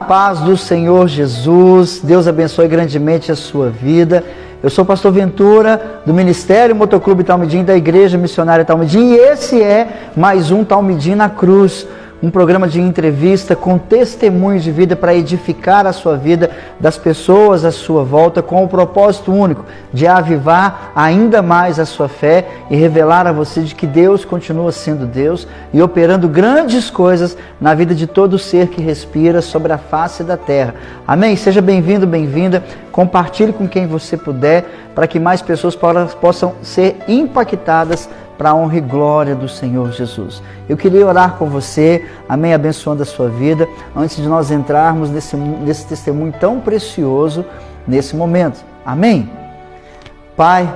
Paz do Senhor Jesus, Deus abençoe grandemente a sua vida. Eu sou o pastor Ventura, do Ministério Motoclube Talmidim, da Igreja Missionária Talmidim, e esse é mais um Talmidim na Cruz, um programa de entrevista com testemunhos de vida para edificar a sua vida, das pessoas à sua volta, com o propósito único de avivar ainda mais a sua fé e revelar a você de que Deus continua sendo Deus e operando grandes coisas na vida de todo ser que respira sobre a face da terra. Amém? Seja bem-vindo, bem-vinda. Compartilhe com quem você puder para que mais pessoas possam ser impactadas para a honra e glória do Senhor Jesus. Eu queria orar com você, amém, abençoando a sua vida, antes de nós entrarmos nesse testemunho tão precioso, nesse momento. Amém? Pai,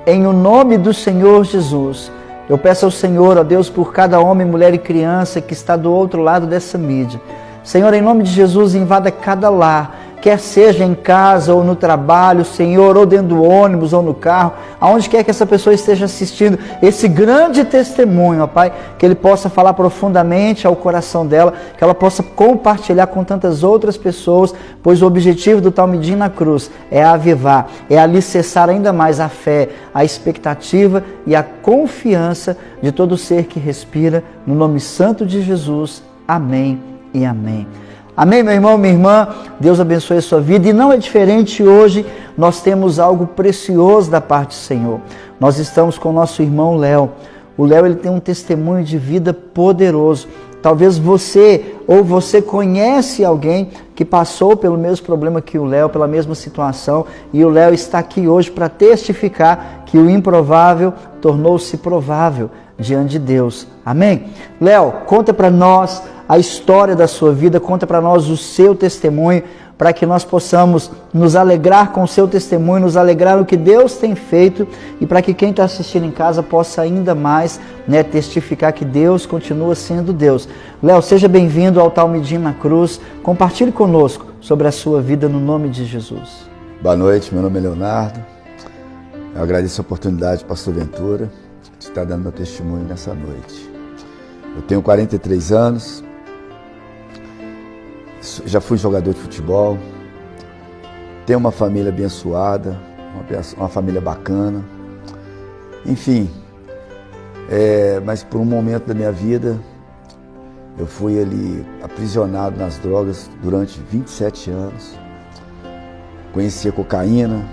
em o nome do Senhor Jesus, eu peço ao Senhor, ó Deus, por cada homem, mulher e criança que está do outro lado dessa mídia. Senhor, em nome de Jesus, invada cada lar, quer seja em casa ou no trabalho, Senhor, ou dentro do ônibus ou no carro, aonde quer que essa pessoa esteja assistindo esse grande testemunho, ó Pai, que Ele possa falar profundamente ao coração dela, que ela possa compartilhar com tantas outras pessoas, pois o objetivo do Talmidim na Cruz é avivar, é alicerçar ainda mais a fé, a expectativa e a confiança de todo ser que respira, no nome santo de Jesus. Amém e amém. Amém, meu irmão, minha irmã, Deus abençoe a sua vida. E não é diferente hoje, nós temos algo precioso da parte do Senhor. Nós estamos com o nosso irmão Léo. O Léo, ele tem um testemunho de vida poderoso. Talvez você conhece alguém que passou pelo mesmo problema que o Léo, pela mesma situação, e o Léo está aqui hoje para testificar que o improvável tornou-se provável diante de Deus. Amém? Léo, conta para nós a história da sua vida, conta para nós o seu testemunho, para que nós possamos nos alegrar com o seu testemunho, nos alegrar no que Deus tem feito e para que quem está assistindo em casa possa ainda mais, testificar que Deus continua sendo Deus. Léo, seja bem-vindo ao Talmidim na Cruz, compartilhe conosco sobre a sua vida no nome de Jesus. Boa noite, meu nome é Leonardo, eu agradeço a oportunidade, pastor Ventura, de estar dando meu testemunho nessa noite. Eu tenho 43 anos, já fui jogador de futebol, tenho uma família abençoada, uma família bacana, enfim, mas por um momento da minha vida, eu fui ali aprisionado nas drogas durante 27 anos, conheci a cocaína,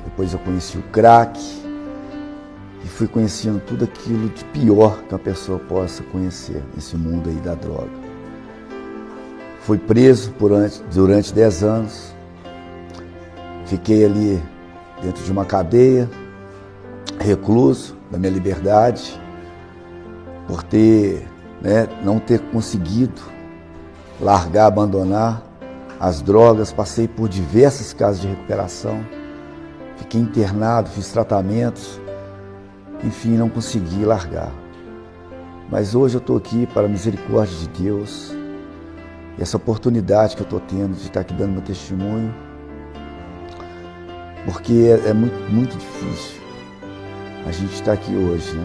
depois eu conheci o crack, e fui conhecendo tudo aquilo de pior que uma pessoa possa conhecer nesse mundo aí da droga. Fui preso durante 10 anos, fiquei ali dentro de uma cadeia, recluso da minha liberdade, por não ter conseguido largar, abandonar as drogas. Passei por diversas casas de recuperação, fiquei internado, fiz tratamentos, enfim, não consegui largar. Mas hoje eu estou aqui para a misericórdia de Deus, e essa oportunidade que eu estou tendo de estar aqui dando meu testemunho, porque é muito difícil a gente estar aqui hoje,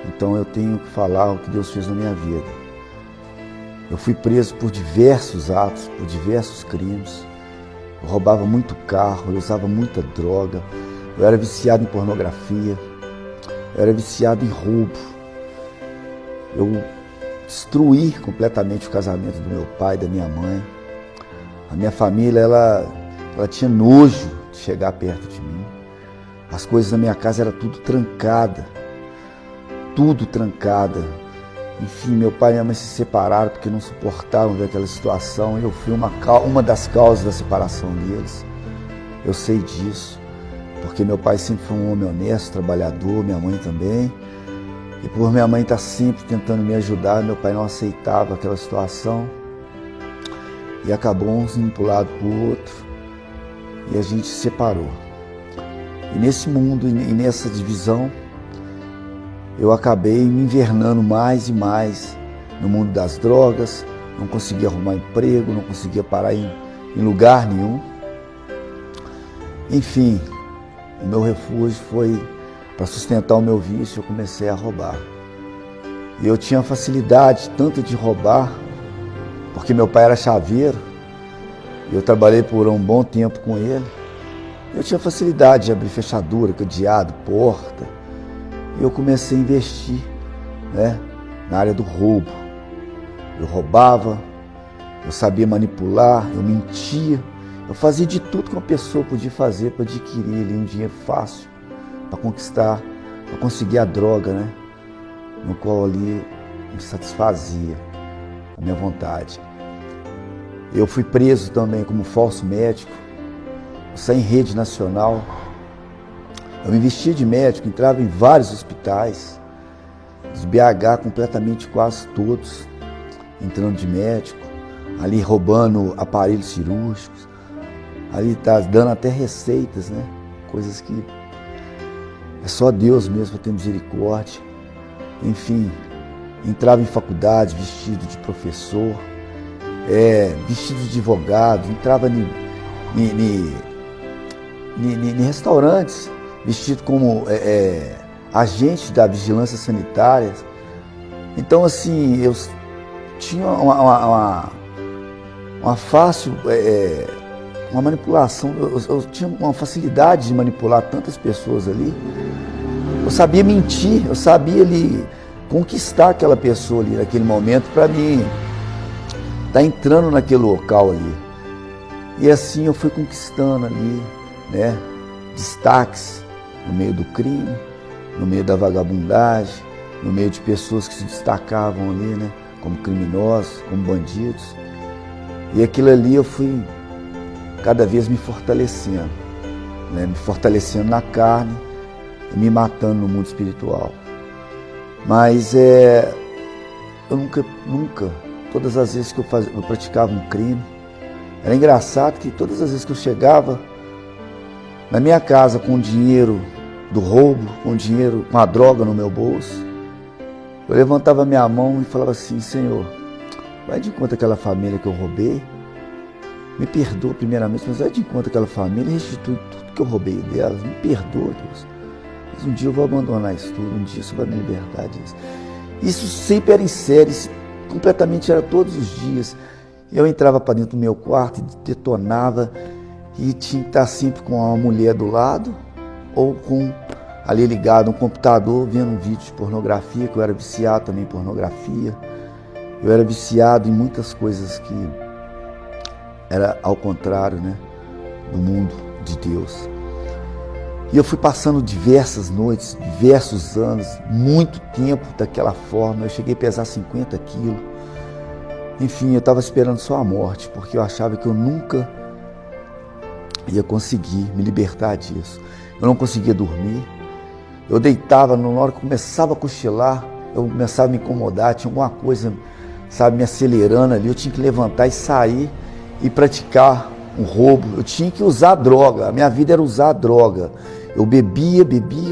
Então eu tenho que falar o que Deus fez na minha vida. Eu fui preso por diversos atos, por diversos crimes. Eu roubava muito carro, eu usava muita droga, eu era viciado em pornografia, eu era viciado em roubo. Eu destruí completamente o casamento do meu pai e da minha mãe. A minha família, ela tinha nojo de chegar perto de mim. As coisas na minha casa eram tudo trancada. Enfim, meu pai e minha mãe se separaram porque não suportavam ver aquela situação. Eu fui uma das causas da separação deles. Eu sei disso, porque meu pai sempre foi um homem honesto, trabalhador, minha mãe também. E por minha mãe estar sempre tentando me ajudar, meu pai não aceitava aquela situação. E acabou um indo para um lado para o outro. E a gente se separou. E nesse mundo e nessa divisão, eu acabei me invernando mais e mais no mundo das drogas. Não conseguia arrumar emprego, não conseguia parar em lugar nenhum. Enfim, o meu refúgio foi para sustentar o meu vício. Eu comecei a roubar. E eu tinha facilidade tanto de roubar, porque meu pai era chaveiro, Eu trabalhei por um bom tempo com ele. Eu tinha facilidade de abrir fechadura, cadeado, porta. E eu comecei a investir, né, na área do roubo. Eu roubava, eu sabia manipular, eu mentia. Eu fazia de tudo que uma pessoa podia fazer para adquirir ali um dinheiro fácil, para conquistar, para conseguir a droga, né, no qual ali me satisfazia a minha vontade. Eu fui preso também como falso médico, saí em rede nacional. Eu me vestia de médico, entrava em vários hospitais, os BH completamente quase todos, entrando de médico, ali roubando aparelhos cirúrgicos, ali tá dando até receitas, né? Coisas que é só Deus mesmo para ter misericórdia. Enfim, entrava em faculdade vestido de professor, vestido de advogado, entrava em restaurantes, vestido como agente da vigilância sanitária. Então, assim, eu tinha uma fácil, uma manipulação, eu tinha uma facilidade de manipular tantas pessoas ali. Eu sabia mentir, eu sabia ali conquistar aquela pessoa ali naquele momento para mim estar entrando naquele local ali. E assim eu fui conquistando ali, né, destaques no meio do crime, no meio da vagabundagem, no meio de pessoas que se destacavam ali, né, como criminosos, como bandidos. E aquilo ali eu fui cada vez me fortalecendo, né, me fortalecendo na carne e me matando no mundo espiritual. Mas eu nunca, todas as vezes que eu praticava um crime, era engraçado que todas as vezes que eu chegava na minha casa com o dinheiro do roubo, com a droga no meu bolso, eu levantava minha mão e falava assim: Senhor, vai de encontro àquela família que eu roubei, me perdoa primeiramente, mas vai de encontro àquela família e restitui tudo que eu roubei delas, me perdoa, Deus. Mas um dia eu vou abandonar isso tudo, um dia isso vai me libertar disso. Isso sempre era em série, completamente era todos os dias. Eu entrava para dentro do meu quarto e detonava, e tinha que estar sempre com uma mulher do lado, ou com ali ligado um computador, vendo um vídeo de pornografia, que eu era viciado também em pornografia. Eu era viciado em muitas coisas que era ao contrário, né, do mundo de Deus. E eu fui passando diversas noites, diversos anos, muito tempo daquela forma. Eu cheguei a pesar 50 quilos. Enfim, eu estava esperando só a morte, porque eu achava que eu nunca ia conseguir me libertar disso. Eu não conseguia dormir. Eu deitava, na hora que eu começava a cochilar, eu começava a me incomodar, tinha alguma coisa, sabe, me acelerando ali. Eu tinha que levantar e sair e praticar um roubo. Eu tinha que usar droga. A minha vida era usar droga. Eu bebia,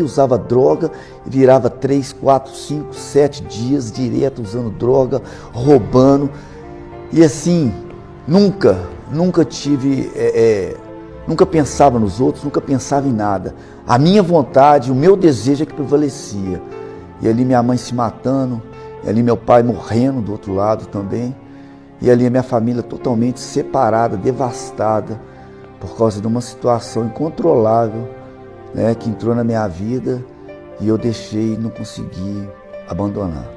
usava droga e virava 3, 4, 5, 7 dias direto usando droga, roubando. E assim, nunca tive, nunca pensava nos outros, nunca pensava em nada. A minha vontade, o meu desejo é que prevalecia. E ali minha mãe se matando, e ali meu pai morrendo do outro lado também. E ali a minha família totalmente separada, devastada, por causa de uma situação incontrolável, né, que entrou na minha vida e eu deixei e não consegui abandonar.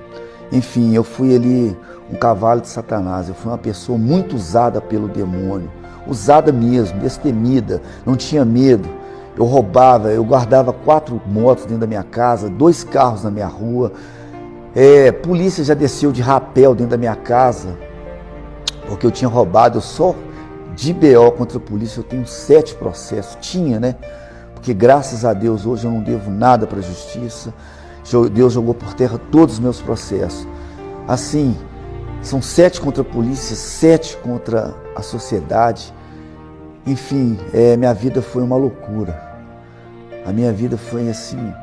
Enfim, eu fui ali um cavalo de Satanás, eu fui uma pessoa muito usada pelo demônio, usada mesmo, destemida, não tinha medo. Eu roubava, eu guardava 4 motos dentro da minha casa, 2 carros na minha rua, polícia já desceu de rapel dentro da minha casa, porque eu tinha roubado. Eu só de BO contra a polícia eu tenho 7 processos, tinha, né? Porque graças a Deus hoje eu não devo nada para a justiça. Deus jogou por terra todos os meus processos. Assim, são 7 contra a polícia, 7 contra a sociedade. Enfim, minha vida foi uma loucura. A minha vida foi assim,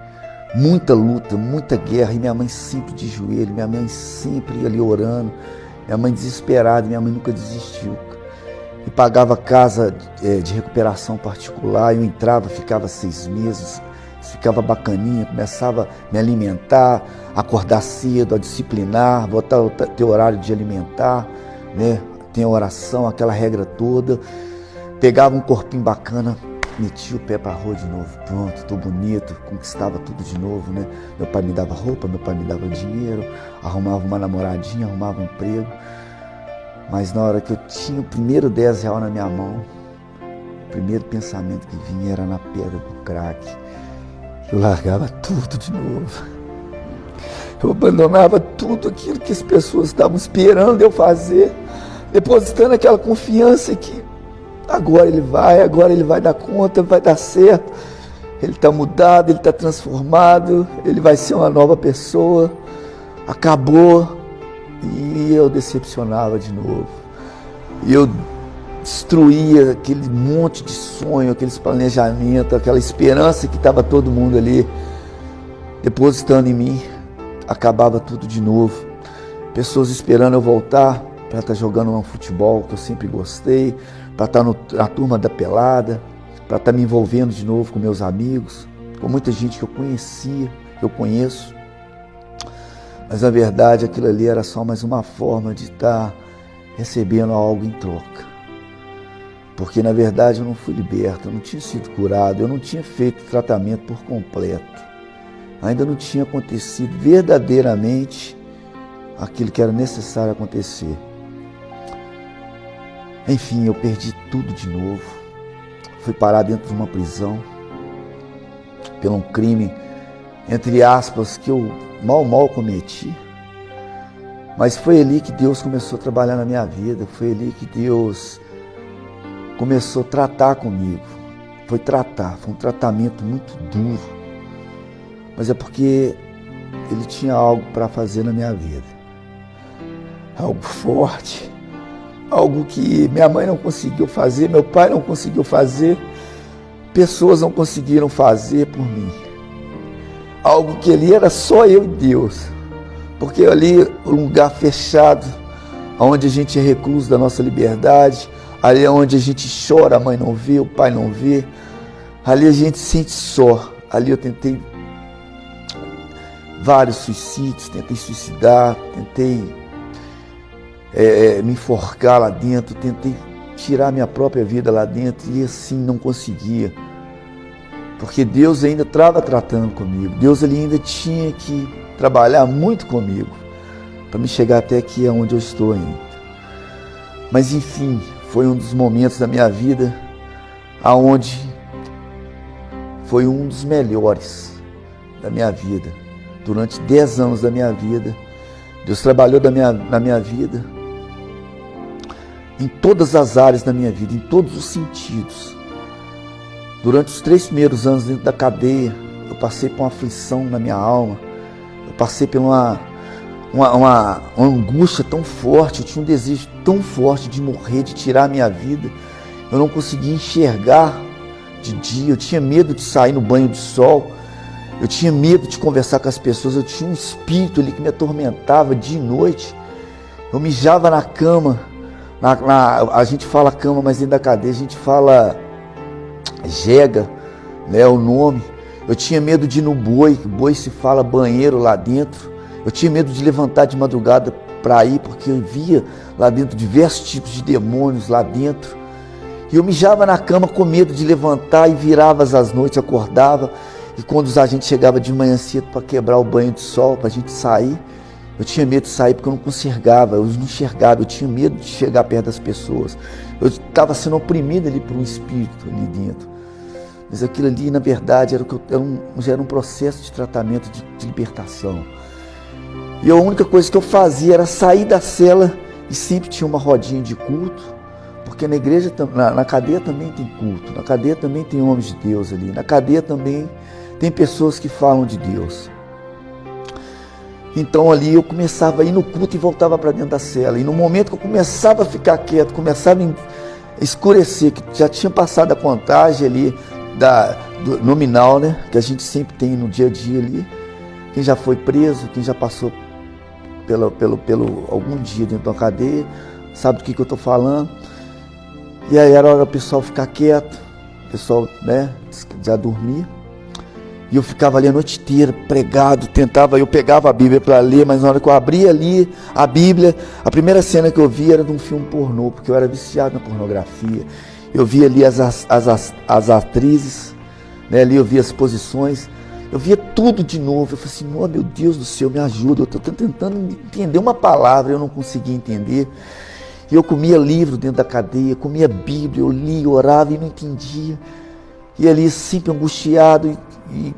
muita luta, muita guerra. E minha mãe sempre de joelho, minha mãe sempre ali orando, minha mãe desesperada, minha mãe nunca desistiu. E pagava casa de recuperação particular. Eu entrava, ficava 6 meses, ficava bacaninha, começava a me alimentar, acordar cedo, a disciplinar, ter horário de alimentar, né? tem a oração, aquela regra toda. Pegava um corpinho bacana, metia o pé pra rua de novo. Pronto, tô bonito, conquistava tudo de novo, né? Meu pai me dava roupa, meu pai me dava dinheiro, arrumava uma namoradinha, arrumava um emprego. Mas na hora que eu tinha o primeiro 10 reais na minha mão, o primeiro pensamento que vinha era na pedra do crack. Eu largava tudo de novo. Eu abandonava tudo aquilo que as pessoas estavam esperando eu fazer, depositando aquela confiança que agora ele vai dar conta, vai dar certo. Ele está mudado, ele está transformado, ele vai ser uma nova pessoa. Acabou. E eu decepcionava de novo. E eu destruía aquele monte de sonho, aqueles planejamentos, aquela esperança que estava todo mundo ali depositando em mim. Acabava tudo de novo. Pessoas esperando eu voltar para estar jogando um futebol que eu sempre gostei, para estar na turma da pelada, para estar me envolvendo de novo com meus amigos, com muita gente que eu conhecia, que eu conheço. Mas na verdade aquilo ali era só mais uma forma de estar recebendo algo em troca. Porque na verdade eu não fui liberto, eu não tinha sido curado, eu não tinha feito tratamento por completo. Ainda não tinha acontecido verdadeiramente aquilo que era necessário acontecer. Enfim, eu perdi tudo de novo. Fui parar dentro de uma prisão por um crime, entre aspas, que eu mal cometi. Mas foi ali que Deus começou a trabalhar na minha vida. Foi ali que Deus começou a tratar comigo. Foi um tratamento muito duro. Mas é porque Ele tinha algo para fazer na minha vida. Algo forte. Algo que minha mãe não conseguiu fazer, meu pai não conseguiu fazer, pessoas não conseguiram fazer por mim. Algo que ali era só eu e Deus. Porque ali um lugar fechado, onde a gente é recluso da nossa liberdade, ali é onde a gente chora, a mãe não vê, o pai não vê, ali a gente se sente só. Ali eu tentei vários suicídios, tentei suicidar, tentei me enforcar lá dentro, tentei tirar minha própria vida lá dentro e assim não conseguia. Porque Deus ainda estava tratando comigo, Deus ele ainda tinha que trabalhar muito comigo para me chegar até aqui onde eu estou ainda. Mas enfim, foi um dos momentos da minha vida aonde foi um dos melhores da minha vida. Durante 10 anos da minha vida, Deus trabalhou na minha vida, em todas as áreas da minha vida, em todos os sentidos. Durante os 3 primeiros anos dentro da cadeia, eu passei por uma aflição na minha alma, eu passei por uma angústia tão forte, eu tinha um desejo tão forte de morrer, de tirar a minha vida. Eu não conseguia enxergar de dia, eu tinha medo de sair no banho de sol, eu tinha medo de conversar com as pessoas, eu tinha um espírito ali que me atormentava dia e noite. Eu mijava na cama, a gente fala cama, mas dentro da cadeia a gente fala jega, né, o nome. Eu tinha medo de ir no boi se fala banheiro lá dentro. Eu tinha medo de levantar de madrugada para ir, porque eu via lá dentro diversos tipos de demônios lá dentro. E eu mijava na cama com medo de levantar e virava às noites, acordava. E quando os agentes chegavam de manhã cedo para quebrar o banho de sol, para a gente sair, eu tinha medo de sair porque eu não enxergava, eu tinha medo de chegar perto das pessoas. Eu estava sendo oprimido ali por um espírito ali dentro. Mas aquilo ali, na verdade, já era um processo de tratamento, de libertação. E a única coisa que eu fazia era sair da cela e sempre tinha uma rodinha de culto, porque na igreja, na cadeia também tem culto, na cadeia também tem homens de Deus ali, na cadeia também tem pessoas que falam de Deus. Então ali eu começava a ir no culto e voltava para dentro da cela. E no momento que eu começava a ficar quieto, começava a escurecer, que já tinha passado a contagem ali do nominal, né? Que a gente sempre tem no dia a dia ali. Quem já foi preso, quem já passou pelo algum dia dentro da cadeia, sabe do que eu estou falando. E aí era hora do pessoal ficar quieto, o pessoal, né, já dormir. E eu ficava ali a noite inteira, pregado, eu pegava a Bíblia para ler, mas na hora que eu abria ali a Bíblia, a primeira cena que eu via era de um filme pornô, porque eu era viciado na pornografia. Eu via ali as atrizes, né, ali eu via as posições, eu via tudo de novo. Eu falei assim, oh, meu Deus do céu, me ajuda, eu estou tentando entender uma palavra, eu não conseguia entender. E eu comia livro dentro da cadeia, comia Bíblia, eu lia, orava e não entendia. E ali sempre angustiado e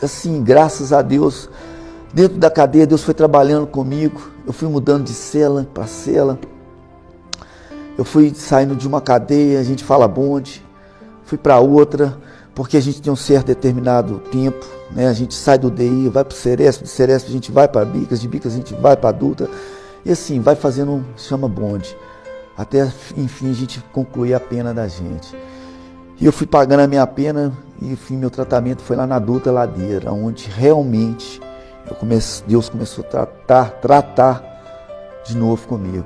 assim, graças a Deus, dentro da cadeia Deus foi trabalhando comigo. Eu fui mudando de cela para cela. Eu fui saindo de uma cadeia, a gente fala bonde, fui para outra, porque a gente tem um certo determinado tempo, né? A gente sai do DI, vai para o Ceresp, do Ceresp a gente vai para Bicas, de Bicas a gente vai para Adulta, e assim, vai fazendo, chama bonde, até enfim a gente concluir a pena da gente. E eu fui pagando a minha pena, e enfim, meu tratamento foi lá na Adulta Ladeira, onde realmente Deus começou a tratar de novo comigo.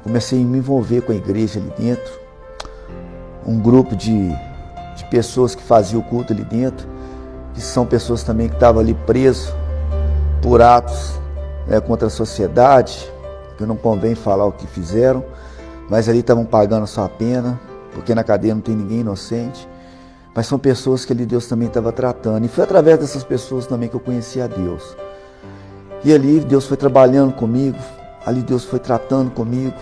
Comecei a me envolver com a igreja ali dentro, um grupo de pessoas que faziam o culto ali dentro, que são pessoas também que estavam ali presos por atos, né, contra a sociedade, que não convém falar o que fizeram, mas ali estavam pagando a sua pena, porque na cadeia não tem ninguém inocente, mas são pessoas que ali Deus também estava tratando, e foi através dessas pessoas também que eu conheci a Deus. E ali Deus foi trabalhando comigo, ali Deus foi tratando comigo.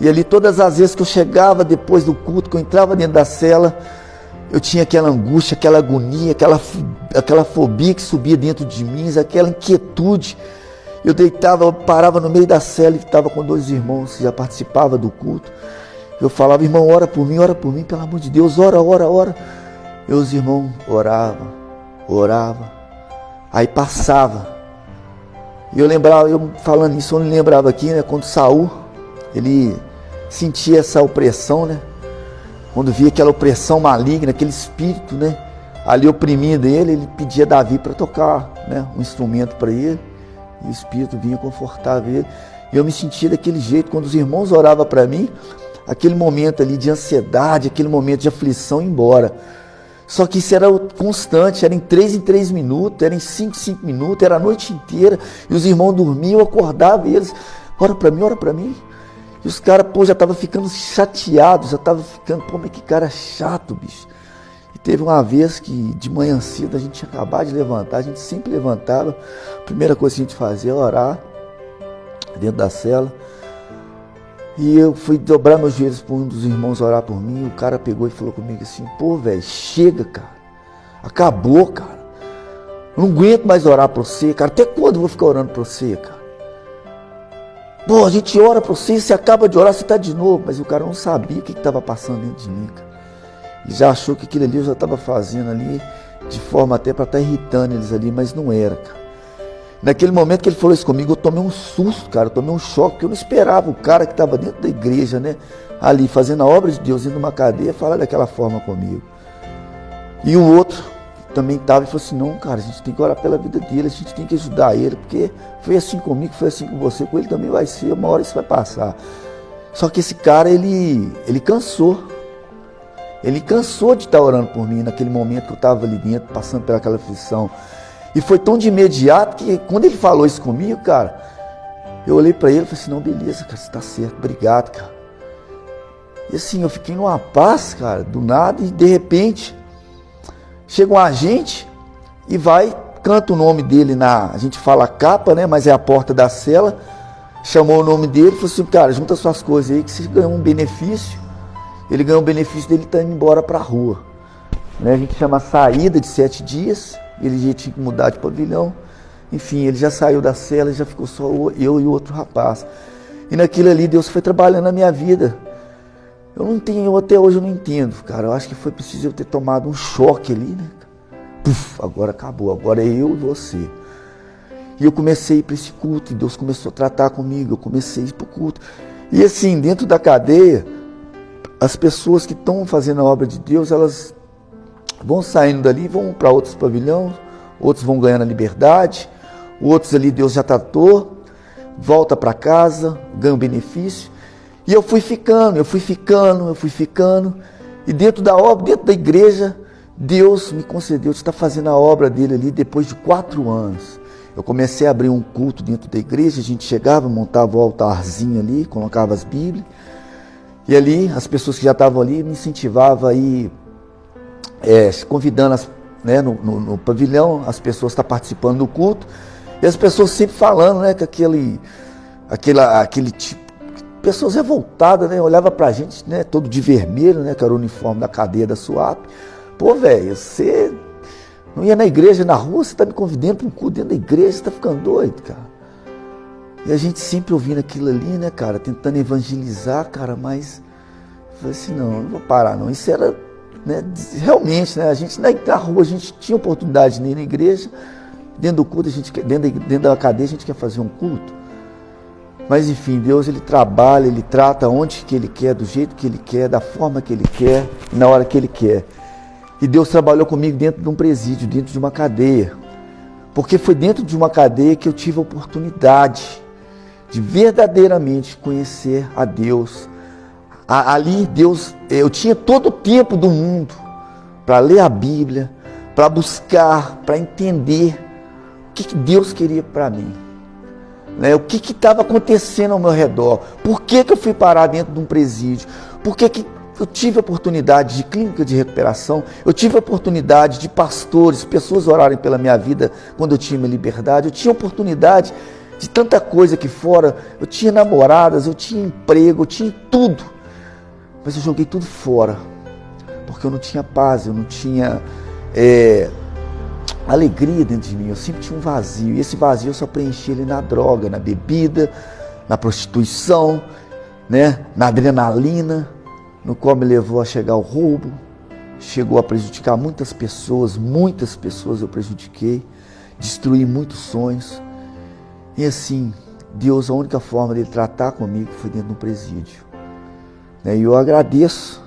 E ali todas as vezes que eu chegava depois do culto, que eu entrava dentro da cela, eu tinha aquela angústia, aquela agonia, aquela fobia que subia dentro de mim, aquela inquietude. Eu deitava, eu parava no meio da cela e estava com 2 irmãos que já participavam do culto. Eu falava, irmão, ora por mim, pelo amor de Deus, ora. E os irmãos oravam, aí passava. E eu lembrava, eu falando isso, eu lembrava aqui, né, quando Saul, ele sentia essa opressão, né, quando via aquela opressão maligna, aquele espírito, né, ali oprimindo ele, ele pedia Davi para tocar, né, um instrumento para ele, e o espírito vinha confortar ele, e eu me sentia daquele jeito, quando os irmãos oravam para mim, aquele momento ali de ansiedade, aquele momento de aflição ia embora. Só que isso era constante, era em 3 minutos, era em 5 minutos, era a noite inteira. E os irmãos dormiam, eu acordava e eles, ora para mim. E os caras, já estavam ficando chateados, já estavam ficando, mas que cara chato, bicho. E teve uma vez que de manhã cedo a gente tinha acabado de levantar, a gente sempre levantava, a primeira coisa que a gente fazia era orar dentro da cela. E eu fui dobrar meus joelhos para um dos irmãos orar por mim. O cara pegou e falou comigo assim, pô, velho, chega, cara. Acabou, cara. Eu não aguento mais orar por você, cara. Até quando eu vou ficar orando por você, cara? Pô, a gente ora por você, você acaba de orar, você está de novo. Mas o cara não sabia o que estava passando dentro de mim, cara. E já achou que aquilo ali eu já estava fazendo ali, de forma até para estar irritando eles ali, mas não era, cara. Naquele momento que ele falou isso comigo, eu tomei um susto, cara, eu tomei um choque, porque eu não esperava o cara que estava dentro da igreja, né, ali fazendo a obra de Deus, indo numa cadeia, falar daquela forma comigo. E o outro também estava e falou assim, não, cara, a gente tem que orar pela vida dele, a gente tem que ajudar ele, porque foi assim comigo, foi assim com você, com ele também vai ser, uma hora isso vai passar. Só que esse cara, ele cansou. Ele cansou de estar orando por mim naquele momento que eu estava ali dentro, passando pelaquela aflição. E foi tão de imediato que quando ele falou isso comigo, cara, eu olhei para ele e falei assim, não, beleza, cara, você tá certo, obrigado, cara. E assim, eu fiquei numa paz, cara, do nada, e de repente, chega um agente e vai, canta o nome dele a gente fala capa, né, mas é a porta da cela, chamou o nome dele e falou assim, cara, junta suas coisas aí que você ganhou um benefício. Ele ganhou o benefício dele estar indo embora para a rua. Né? A gente chama saída de 7 dias, ele já tinha que mudar de pavilhão. Enfim, ele já saiu da cela, já ficou só eu e o outro rapaz. E naquilo ali Deus foi trabalhando na minha vida. Até hoje eu não entendo, cara. Eu acho que foi preciso eu ter tomado um choque ali, né? Puf, agora acabou, agora é eu e você. E eu comecei a ir para esse culto, e Deus começou a tratar comigo, eu comecei a ir para o culto. E assim, dentro da cadeia, as pessoas que estão fazendo a obra de Deus, elas vão saindo dali, vão para outros pavilhões, outros vão ganhando a liberdade, outros ali Deus já tratou, volta para casa, ganha um benefício. E eu fui ficando, e dentro da obra, dentro da igreja, Deus me concedeu de estar fazendo a obra dele ali depois de 4 anos. Eu comecei a abrir um culto dentro da igreja, a gente chegava, montava o altarzinho ali, colocava as Bíblias, e ali as pessoas que já estavam ali me incentivavam a ir convidando no pavilhão, as pessoas estão participando do culto, e as pessoas sempre falando, né, que aquele tipo, pessoas revoltadas, né, olhava pra gente, né, todo de vermelho, né, que era o uniforme da cadeia da SUAP. Pô, velho, você não ia na igreja, na rua, você tá me convidando para um culto dentro da igreja, você tá ficando doido, cara. E a gente sempre ouvindo aquilo ali, né, cara, tentando evangelizar, cara, mas eu falei assim, não vou parar não. Isso era, né, realmente, né, a gente na rua, a gente tinha oportunidade de ir na igreja, dentro do culto, dentro da cadeia, a gente quer fazer um culto. Mas enfim, Deus, ele trabalha, ele trata onde que ele quer, do jeito que ele quer, da forma que ele quer, na hora que ele quer. E Deus trabalhou comigo dentro de um presídio, dentro de uma cadeia. Porque foi dentro de uma cadeia que eu tive a oportunidade de verdadeiramente conhecer a Deus. Ali, Deus, eu tinha todo o tempo do mundo para ler a Bíblia, para buscar, para entender o que Deus queria para mim. Né? O que estava acontecendo ao meu redor? Por que eu fui parar dentro de um presídio? Por que eu tive a oportunidade de clínica de recuperação? Eu tive a oportunidade de pastores, pessoas orarem pela minha vida quando eu tinha minha liberdade. Eu tinha oportunidade de tanta coisa aqui fora. Eu tinha namoradas, eu tinha emprego, eu tinha tudo. Mas eu joguei tudo fora. Porque eu não tinha paz, eu não tinha alegria dentro de mim. Eu sempre tinha um vazio. E esse vazio eu só preenchi ele na droga, na bebida, na prostituição, né? Na adrenalina, no qual me levou a chegar ao roubo, chegou a prejudicar muitas pessoas eu prejudiquei, destruí muitos sonhos. E assim, Deus, a única forma de ele tratar comigo foi dentro do presídio. E eu agradeço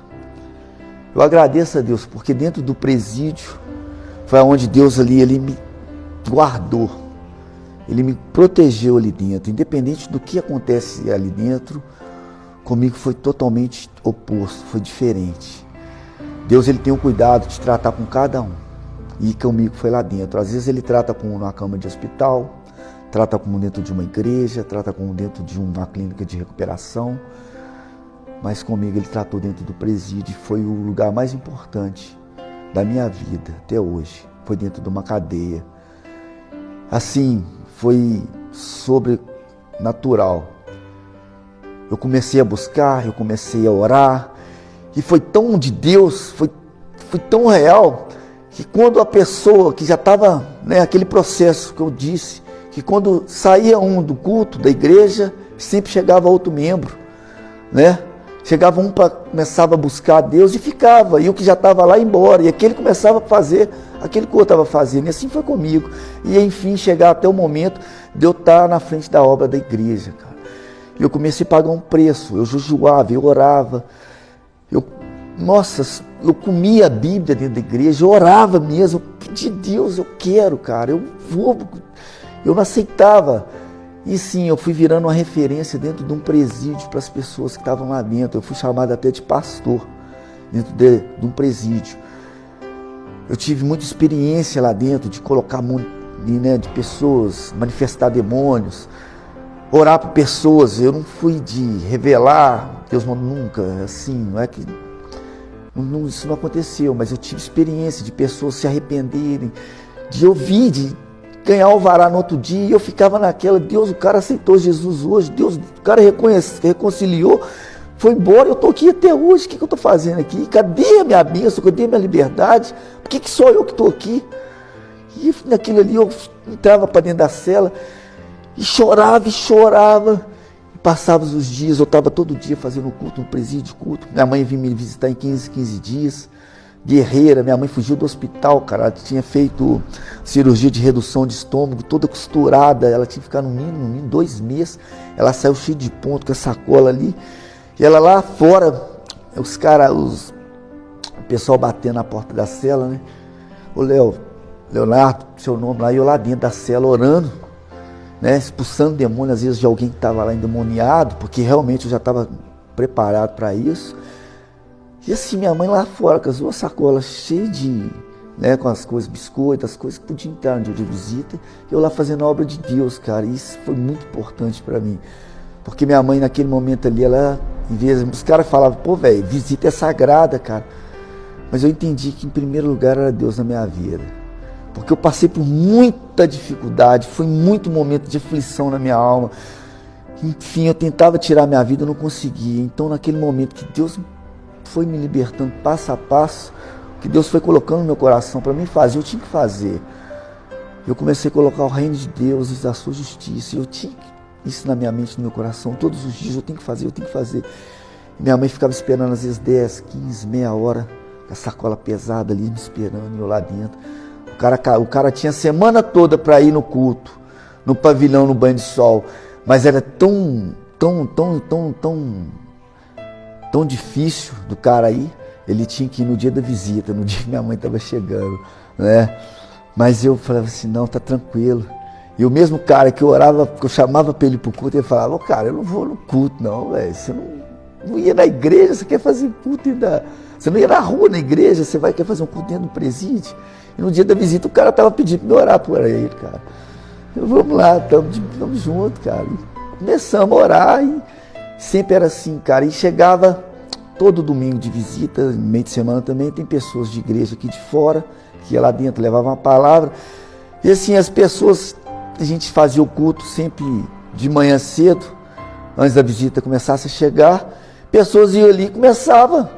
a Deus, porque dentro do presídio foi onde Deus ali, ele me guardou, ele me protegeu ali dentro, independente do que acontece ali dentro. Comigo foi totalmente oposto, foi diferente. Deus, ele tem o cuidado de tratar com cada um. E comigo foi lá dentro. Às vezes ele trata como numa cama de hospital, trata como dentro de uma igreja, trata como dentro de uma clínica de recuperação. Mas comigo ele tratou dentro do presídio. Foi o lugar mais importante da minha vida até hoje. Foi dentro de uma cadeia. Assim, foi sobrenatural. Eu comecei a buscar, eu comecei a orar, e foi tão de Deus, foi tão real, que quando a pessoa que já estava, né, aquele processo que eu disse, que quando saía um do culto da igreja, sempre chegava outro membro, né? Chegava um, começava a buscar a Deus e ficava, e o que já estava lá ia embora, e aquele começava a fazer aquilo que o outro estava fazendo, e assim foi comigo. E enfim, chegar até o momento de eu estar na frente da obra da igreja, cara. Eu comecei a pagar um preço, eu jejuava, eu orava, eu comia a Bíblia dentro da igreja, eu orava mesmo, eu pedi a Deus, eu quero, cara, eu não aceitava. E sim, eu fui virando uma referência dentro de um presídio para as pessoas que estavam lá dentro. Eu fui chamado até de pastor dentro de um presídio. Eu tive muita experiência lá dentro de colocar, né, de pessoas, manifestar demônios, orar por pessoas. Eu não fui de revelar, Deus nunca, assim, não é que isso não aconteceu, mas eu tive experiência de pessoas se arrependerem, de ouvir, de ganhar alvará no outro dia, e eu ficava naquela, Deus, o cara aceitou Jesus hoje, Deus, o cara reconciliou, foi embora, eu estou aqui até hoje, o que eu estou fazendo aqui? Cadê a minha bênção, cadê a minha liberdade? Por que só eu que estou aqui? E naquilo ali eu entrava para dentro da cela, e chorava, e passava os dias, eu estava todo dia fazendo culto, no presídio, culto, minha mãe vinha me visitar em 15 dias, guerreira, minha mãe fugiu do hospital, cara, ela tinha feito cirurgia de redução de estômago, toda costurada, ela tinha que ficar no mínimo 2 meses, ela saiu cheia de ponto, com a sacola ali, e ela lá fora, o pessoal batendo na porta da cela, né, ô Leonardo, seu nome lá, e eu lá dentro da cela orando, né, expulsando demônio, às vezes de alguém que estava lá endemoniado, porque realmente eu já estava preparado para isso. E assim, minha mãe lá fora, com as duas sacolas cheias de, né, com as coisas, biscoitos, as coisas que podiam entrar no dia de visita, eu lá fazendo a obra de Deus, cara. E isso foi muito importante para mim. Porque minha mãe, naquele momento ali, ela, em vez, os caras falavam, pô, velho, visita é sagrada, cara. Mas eu entendi que, em primeiro lugar, era Deus na minha vida. Porque eu passei por muita dificuldade, foi muito momento de aflição na minha alma. Enfim, eu tentava tirar minha vida, eu não conseguia. Então, naquele momento que Deus foi me libertando passo a passo, que Deus foi colocando no meu coração para mim fazer, eu tinha que fazer. Eu comecei a colocar o reino de Deus e a sua justiça. Eu tinha isso na minha mente, no meu coração, todos os dias, eu tenho que fazer, eu tenho que fazer. E minha mãe ficava esperando às vezes 10, 15, meia hora, com a sacola pesada ali, me esperando, e eu lá dentro. O cara tinha a semana toda para ir no culto, no pavilhão, no banho de sol, mas era tão difícil do cara ir, ele tinha que ir no dia da visita, no dia que minha mãe estava chegando, né? Mas eu falava assim, não, tá tranquilo. E o mesmo cara que eu orava, que eu chamava para ele pro culto, ele falava, cara, eu não vou no culto não, velho, você não ia na igreja, você quer fazer culto ainda, você não ia na rua, na igreja, você quer fazer um culto dentro do presídio. E no dia da visita o cara estava pedindo para me orar por ele, cara. Eu, vamos lá, estamos juntos, cara. E começamos a orar e sempre era assim, cara. E chegava todo domingo de visita, no meio de semana também, tem pessoas de igreja aqui de fora, que ia lá dentro, levavam uma palavra. E assim, as pessoas, a gente fazia o culto sempre de manhã cedo, antes da visita começasse a chegar, pessoas iam ali e começavam a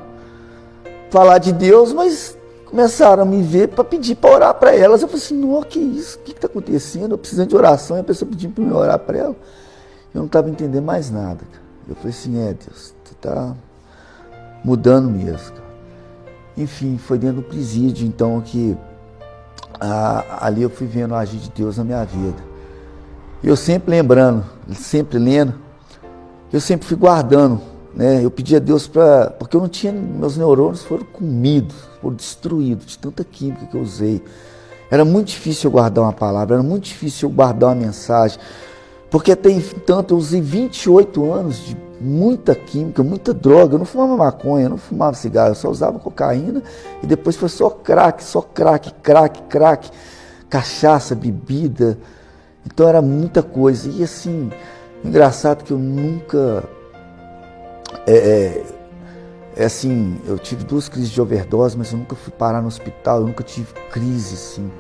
falar de Deus, mas começaram a me ver para pedir para orar para elas. Eu falei assim, não, que isso? O que está acontecendo? Eu precisando de oração. E a pessoa pedindo para me orar para ela. Eu não estava entendendo mais nada, cara. Eu falei assim, Deus, você está mudando mesmo, cara. Enfim, foi dentro do presídio, então, que ali eu fui vendo o agir de Deus na minha vida. Eu sempre lembrando, sempre lendo, eu sempre fui guardando, né? Eu pedi a Deus porque eu não tinha, meus neurônios foram comidos, foram destruídos de tanta química que eu usei. Era muito difícil eu guardar uma palavra, era muito difícil eu guardar uma mensagem, porque até tanto eu usei 28 anos de muita química, muita droga. Eu não fumava maconha, eu não fumava cigarro, eu só usava cocaína e depois foi só crack, cachaça, bebida. Então era muita coisa. E assim, engraçado que eu nunca... assim, eu tive 2 crises de overdose, mas eu nunca fui parar no hospital, eu nunca tive crise assim,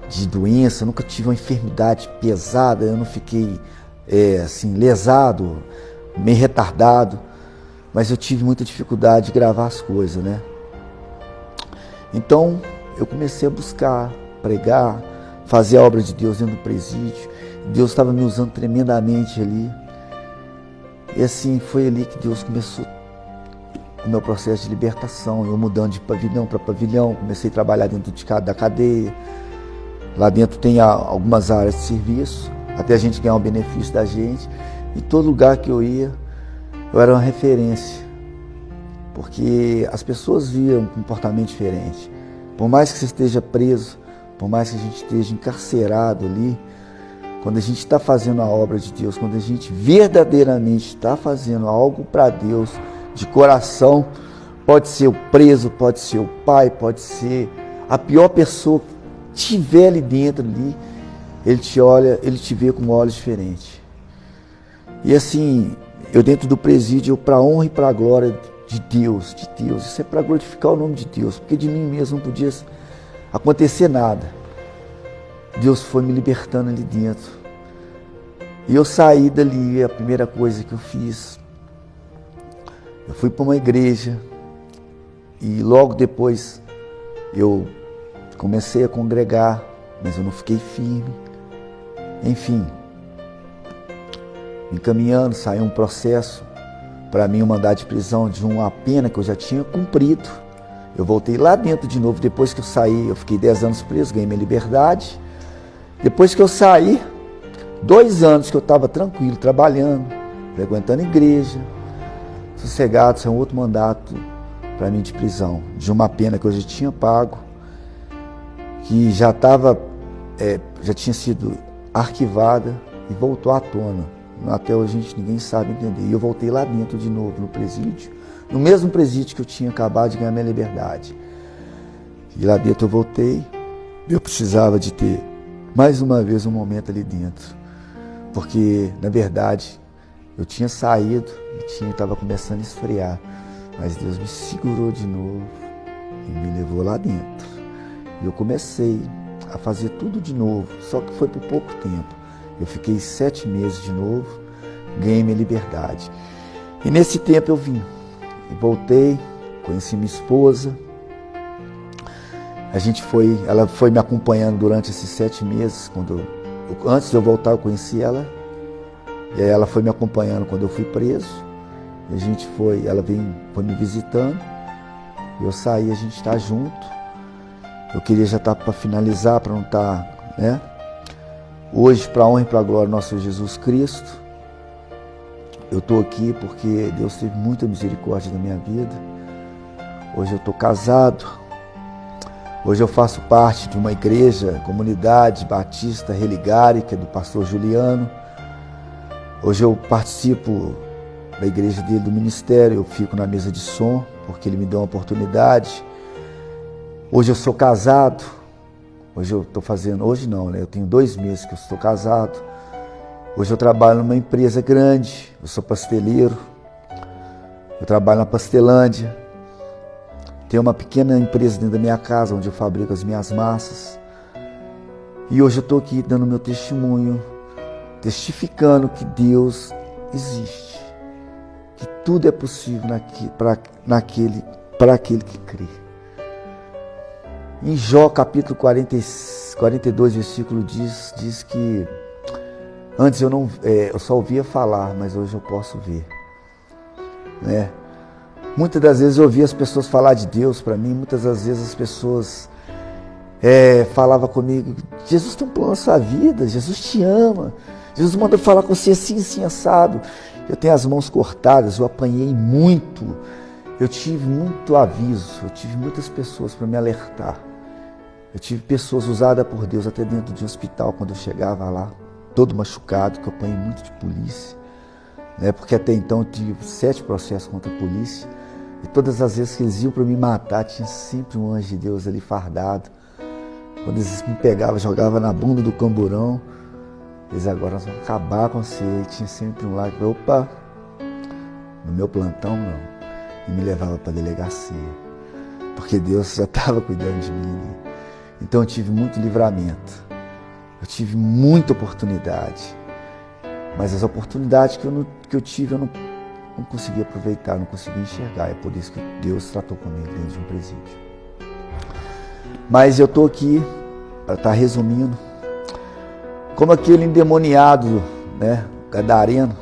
de doença, eu nunca tive uma enfermidade pesada, eu não fiquei assim, lesado, meio retardado, mas eu tive muita dificuldade de gravar as coisas, né? Então eu comecei a buscar, pregar, fazer a obra de Deus dentro do presídio. Deus estava me usando tremendamente ali. E assim, foi ali que Deus começou o meu processo de libertação. Eu mudando de pavilhão para pavilhão, comecei a trabalhar dentro da cadeia. Lá dentro tem algumas áreas de serviço, até a gente ganhar um benefício da gente. E todo lugar que eu ia, eu era uma referência. Porque as pessoas viam um comportamento diferente. Por mais que você esteja preso, por mais que a gente esteja encarcerado ali, quando a gente está fazendo a obra de Deus, quando a gente verdadeiramente está fazendo algo para Deus, de coração, pode ser o preso, pode ser o pai, pode ser a pior pessoa que estiver ali dentro, ali, ele te olha, ele te vê com olhos diferentes. E assim, eu dentro do presídio, para a honra e para a glória de Deus, isso é para glorificar o nome de Deus, porque de mim mesmo não podia acontecer nada. Deus foi me libertando ali dentro. E eu saí dali, a primeira coisa que eu fiz, eu fui para uma igreja e logo depois eu comecei a congregar, mas eu não fiquei firme. Enfim, encaminhando, saiu um processo para mim, um mandado de prisão de uma pena que eu já tinha cumprido. Eu voltei lá dentro de novo, depois que eu saí, eu fiquei 10 anos preso, ganhei minha liberdade. Depois que eu saí, 2 anos que eu estava tranquilo, trabalhando, frequentando igreja, sossegado, saiu um outro mandato para mim de prisão, de uma pena que eu já tinha pago, que já já tinha sido arquivada e voltou à tona. Até hoje ninguém sabe entender. E eu voltei lá dentro de novo, no presídio, no mesmo presídio que eu tinha acabado de ganhar minha liberdade. E lá dentro eu voltei, eu precisava de ter mais uma vez um momento ali dentro, porque na verdade eu tinha saído e estava começando a esfriar, mas Deus me segurou de novo e me levou lá dentro. E eu comecei a fazer tudo de novo, só que foi por pouco tempo. Eu fiquei 7 meses de novo, ganhei minha liberdade. E nesse tempo eu vim, e voltei, conheci minha esposa. Ela foi me acompanhando durante esses 7 meses. Antes de eu voltar, eu conheci ela. E aí ela foi me acompanhando quando eu fui preso. E ela foi me visitando. Eu saí, a gente está junto. Eu queria já estar para finalizar, para não estar, né? Hoje, para a honra e para a glória do nosso Jesus Cristo, eu estou aqui porque Deus teve muita misericórdia na minha vida. Hoje eu estou casado. Hoje eu faço parte de uma igreja, comunidade batista religare, que é do pastor Juliano. Hoje eu participo da igreja dele, do ministério, eu fico na mesa de som, porque ele me deu uma oportunidade. Hoje eu sou casado, hoje não, né? Eu tenho 2 meses que eu estou casado. Hoje eu trabalho numa empresa grande, eu sou pasteleiro, eu trabalho na Pastelândia. Tenho uma pequena empresa dentro da minha casa, onde eu fabrico as minhas massas. E hoje eu estou aqui dando meu testemunho, testificando que Deus existe, que tudo é possível para aquele que crê. Em Jó, capítulo 42, versículo diz que antes eu só ouvia falar, mas hoje eu posso ver, né? Muitas das vezes eu ouvia as pessoas falar de Deus para mim, muitas das vezes as pessoas falavam comigo: Jesus tem um plano na sua vida, Jesus te ama, Jesus manda falar com você assim, assim, assado. Eu tenho as mãos cortadas, eu apanhei muito, eu tive muito aviso, eu tive muitas pessoas para me alertar. Eu tive pessoas usadas por Deus até dentro de um hospital, quando eu chegava lá, todo machucado, que eu apanhei muito de polícia, né? Porque até então eu tive 7 processos contra a polícia, e todas as vezes que eles iam para me matar, tinha sempre um anjo de Deus ali fardado. Quando eles me pegavam, jogavam na bunda do camburão, eles: agora nós vamos acabar com você. E tinha sempre um lá que: opa, no meu plantão não, e me levava para a delegacia, porque Deus já estava cuidando de mim, né? Então eu tive muito livramento, eu tive muita oportunidade, mas as oportunidades que eu tive eu não consegui aproveitar, não consegui enxergar. É por isso que Deus tratou comigo dentro de um presídio. Mas eu estou aqui para estar resumindo, como aquele endemoniado, né, gadareno,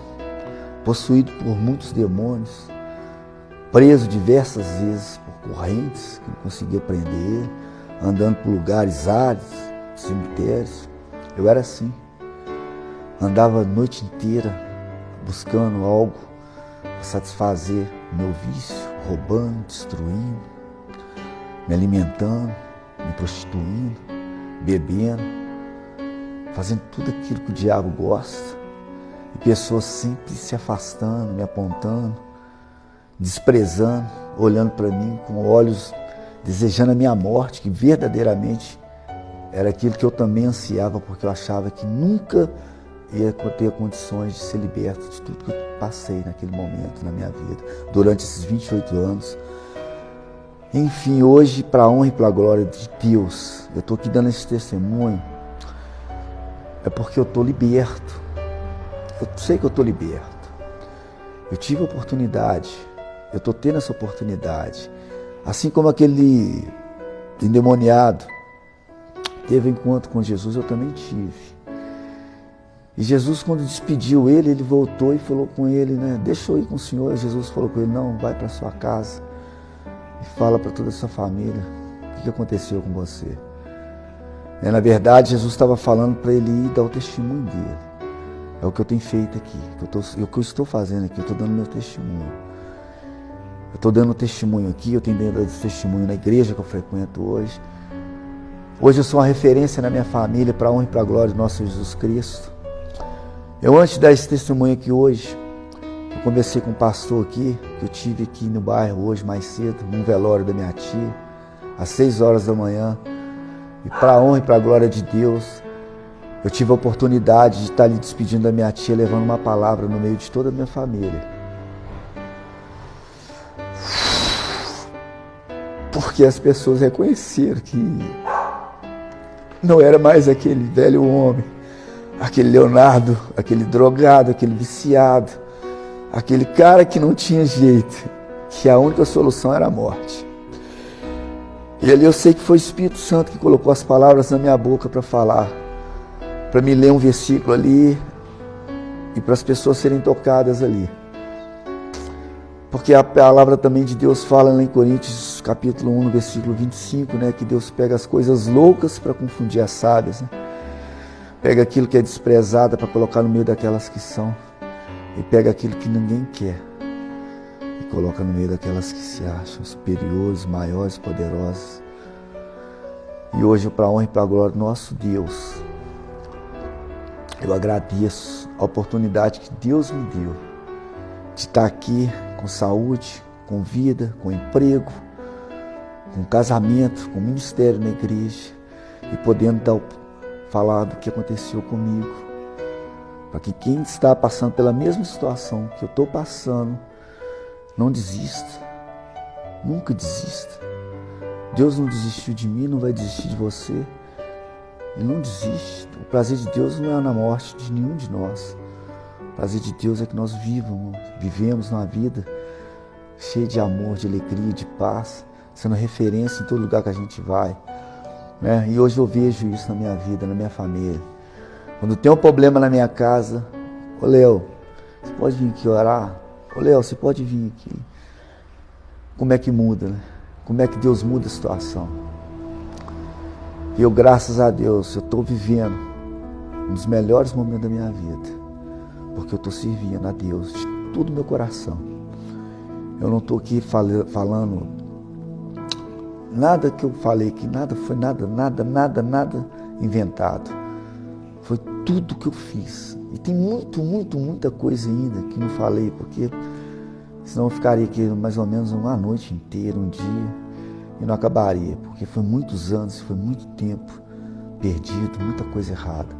possuído por muitos demônios, preso diversas vezes por correntes que não conseguia prender ele, andando por lugares áridos, cemitérios. Eu era assim, andava a noite inteira buscando algo para satisfazer o meu vício, roubando, destruindo, me alimentando, me prostituindo, bebendo, fazendo tudo aquilo que o diabo gosta, e pessoas sempre se afastando, me apontando, desprezando, olhando para mim com olhos desejando a minha morte, que verdadeiramente era aquilo que eu também ansiava, porque eu achava que nunca ia ter condições de ser liberto de tudo que eu passei naquele momento na minha vida, durante esses 28 anos. Enfim, hoje, para a honra e para a glória de Deus, eu estou aqui dando esse testemunho, é porque eu estou liberto. Eu sei que eu estou liberto. Eu tive a oportunidade, eu estou tendo essa oportunidade. Assim como aquele endemoniado teve encontro com Jesus, eu também tive. E Jesus, quando despediu ele, ele voltou e falou com ele, né? Deixa eu ir com o Senhor. E Jesus falou com ele: não, vai para sua casa e fala para toda a sua família o que aconteceu com você. Na verdade, Jesus estava falando para ele ir dar o testemunho dele. É o que eu tenho feito aqui, é o que eu estou fazendo aqui, eu estou dando meu testemunho. Eu estou dando testemunho aqui, eu tenho dado testemunho na igreja que eu frequento hoje. Hoje eu sou uma referência na minha família para a honra e para a glória do nosso Jesus Cristo. Eu, antes de dar esse testemunho aqui hoje, eu conversei com um pastor aqui, que eu tive aqui no bairro hoje mais cedo, num velório da minha tia, às 6 horas da manhã. E para a honra e para a glória de Deus, eu tive a oportunidade de estar ali despedindo da minha tia, levando uma palavra no meio de toda a minha família. Porque as pessoas reconheceram que não era mais aquele velho homem, aquele Leonardo, aquele drogado, aquele viciado, aquele cara que não tinha jeito, que a única solução era a morte. E ali eu sei que foi o Espírito Santo que colocou as palavras na minha boca para falar, para me ler um versículo ali e para as pessoas serem tocadas ali. Porque a palavra também de Deus fala lá em Coríntios, capítulo 1, no versículo 25, né, que Deus pega as coisas loucas para confundir as sábias, né? Pega aquilo que é desprezado para colocar no meio daquelas que são, e pega aquilo que ninguém quer e coloca no meio daquelas que se acham superiores, maiores, poderosas. E hoje, para a honra e para a glória do nosso Deus, eu agradeço a oportunidade que Deus me deu de estar aqui com saúde, com vida, com emprego, com casamento, com ministério na igreja e podendo falar do que aconteceu comigo, para que quem está passando pela mesma situação que eu estou passando, não desista, nunca desista. Deus não desistiu de mim, não vai desistir de você. Ele não desiste. O prazer de Deus não é na morte de nenhum de nós. O prazer de Deus é que nós vivemos uma vida cheia de amor, de alegria, de paz, sendo referência em todo lugar que a gente vai, né? E hoje eu vejo isso na minha vida, na minha família. Quando tem um problema na minha casa, ô Léo, você pode vir aqui orar? Ô Léo, você pode vir aqui? Como é que muda, né? Como é que Deus muda a situação? E eu, graças a Deus, eu estou vivendo um dos melhores momentos da minha vida, porque eu estou servindo a Deus de todo o meu coração. Eu não estou aqui falando nada que eu falei aqui, nada foi nada inventado. Foi tudo que eu fiz. E tem muita coisa ainda que não falei, porque senão eu ficaria aqui mais ou menos uma noite inteira, um dia, e não acabaria, porque foi muitos anos, foi muito tempo perdido, muita coisa errada.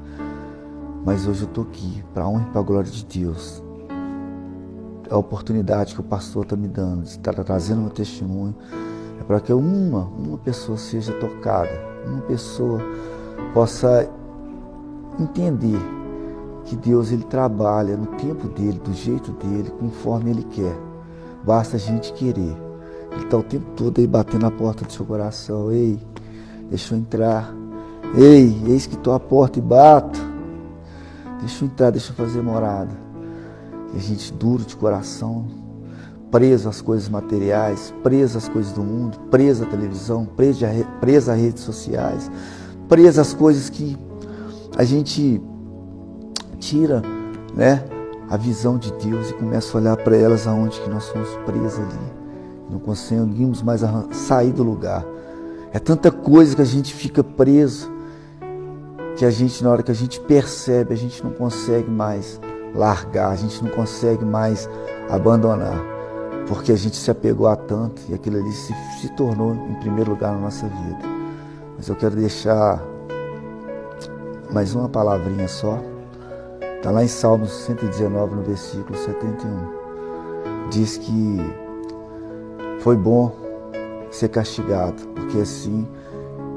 Mas hoje eu estou aqui, para a honra e para a glória de Deus. A oportunidade que o pastor está me dando, de estar trazendo meu testemunho, é para que uma pessoa seja tocada, uma pessoa possa entender que Deus, ele trabalha no tempo dele, do jeito dele, conforme ele quer. Basta a gente querer. Ele está o tempo todo aí batendo na porta do seu coração. Ei, deixa eu entrar. Ei, eis que estou à porta e bato. Deixa eu entrar, deixa eu fazer morada. E a gente duro de coração, preso às coisas materiais, preso às coisas do mundo, preso à televisão, preso às redes sociais, preso às coisas que a gente tira, né, a visão de Deus e começa a olhar para elas aonde que nós somos presos ali. Não conseguimos mais sair do lugar. É tanta coisa que a gente fica preso, que a gente, na hora que a gente percebe, a gente não consegue mais largar, a gente não consegue mais abandonar, porque a gente se apegou a tanto e aquilo ali se tornou em primeiro lugar na nossa vida. Mas eu quero deixar mais uma palavrinha só. Está lá em Salmos 119, no versículo 71. Diz que foi bom ser castigado, porque assim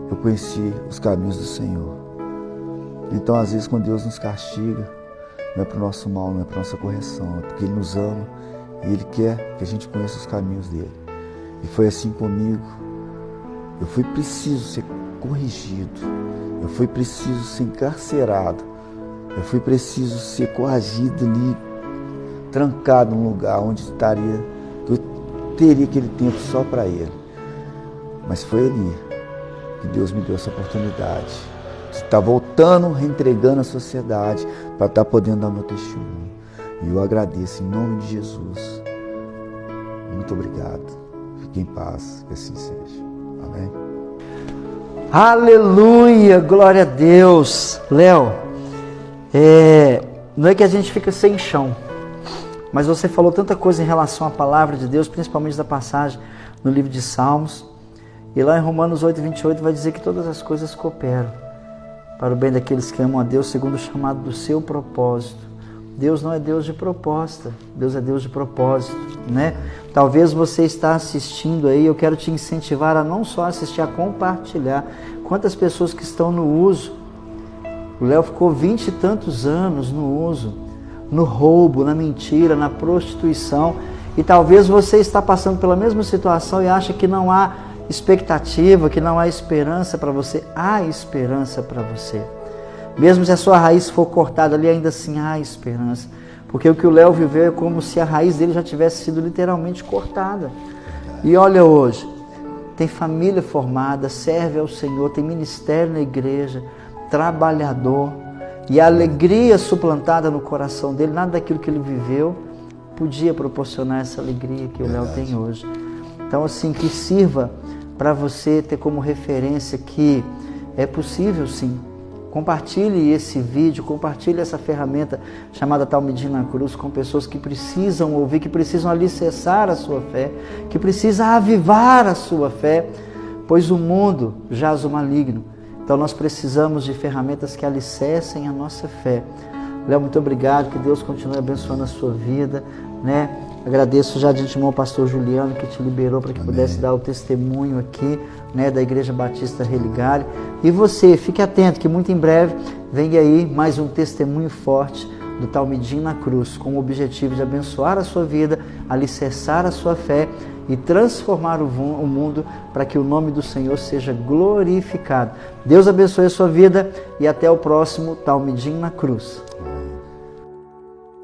eu conheci os caminhos do Senhor. Então, às vezes, quando Deus nos castiga, não é para o nosso mal, não é para a nossa correção, é porque Ele nos ama e Ele quer que a gente conheça os caminhos dEle. E foi assim comigo. Eu fui preciso ser corrigido, eu fui preciso ser encarcerado, eu fui preciso ser coagido ali, trancado num lugar onde eu teria aquele tempo só para Ele. Mas foi ali que Deus me deu essa oportunidade de estar voltando, reentregando a sociedade para estar podendo dar meu testemunho. E eu agradeço em nome de Jesus. Muito obrigado. Fique em paz, que assim seja. Amém. Aleluia, glória a Deus. Léo, não é que a gente fica sem chão, mas você falou tanta coisa em relação à palavra de Deus, principalmente da passagem no livro de Salmos. E lá em Romanos 8:28 vai dizer que todas as coisas cooperam para o bem daqueles que amam a Deus segundo o chamado do seu propósito. Deus não é Deus de proposta, Deus é Deus de propósito, né? Talvez você está assistindo aí, eu quero te incentivar a não só assistir, a compartilhar. Quantas pessoas que estão no uso? O Léo ficou 20 e tantos anos no uso, no roubo, na mentira, na prostituição. E talvez você está passando pela mesma situação e acha que não há expectativa, que não há esperança para você. Há esperança para você. Mesmo se a sua raiz for cortada ali, ainda assim há esperança. Porque o que o Léo viveu é como se a raiz dele já tivesse sido literalmente cortada. E olha hoje, tem família formada, serve ao Senhor, tem ministério na igreja, trabalhador. E a alegria suplantada no coração dele, nada daquilo que ele viveu podia proporcionar essa alegria que o Léo tem hoje. Então assim, que sirva para você ter como referência que é possível sim. Compartilhe esse vídeo, compartilhe essa ferramenta chamada Talmidim na Cruz com pessoas que precisam ouvir, que precisam alicerçar a sua fé, que precisam avivar a sua fé, pois o mundo jaz o maligno. Então nós precisamos de ferramentas que alicercem a nossa fé. Léo, muito obrigado, que Deus continue abençoando a sua vida, né? Agradeço já de antemão ao pastor Juliano que te liberou para que pudesse dar o testemunho aqui, né, da Igreja Batista Religare. E você, fique atento que muito em breve vem aí mais um testemunho forte do Talmidim na Cruz, com o objetivo de abençoar a sua vida, alicerçar a sua fé e transformar o mundo para que o nome do Senhor seja glorificado. Deus abençoe a sua vida e até o próximo Talmidim na Cruz.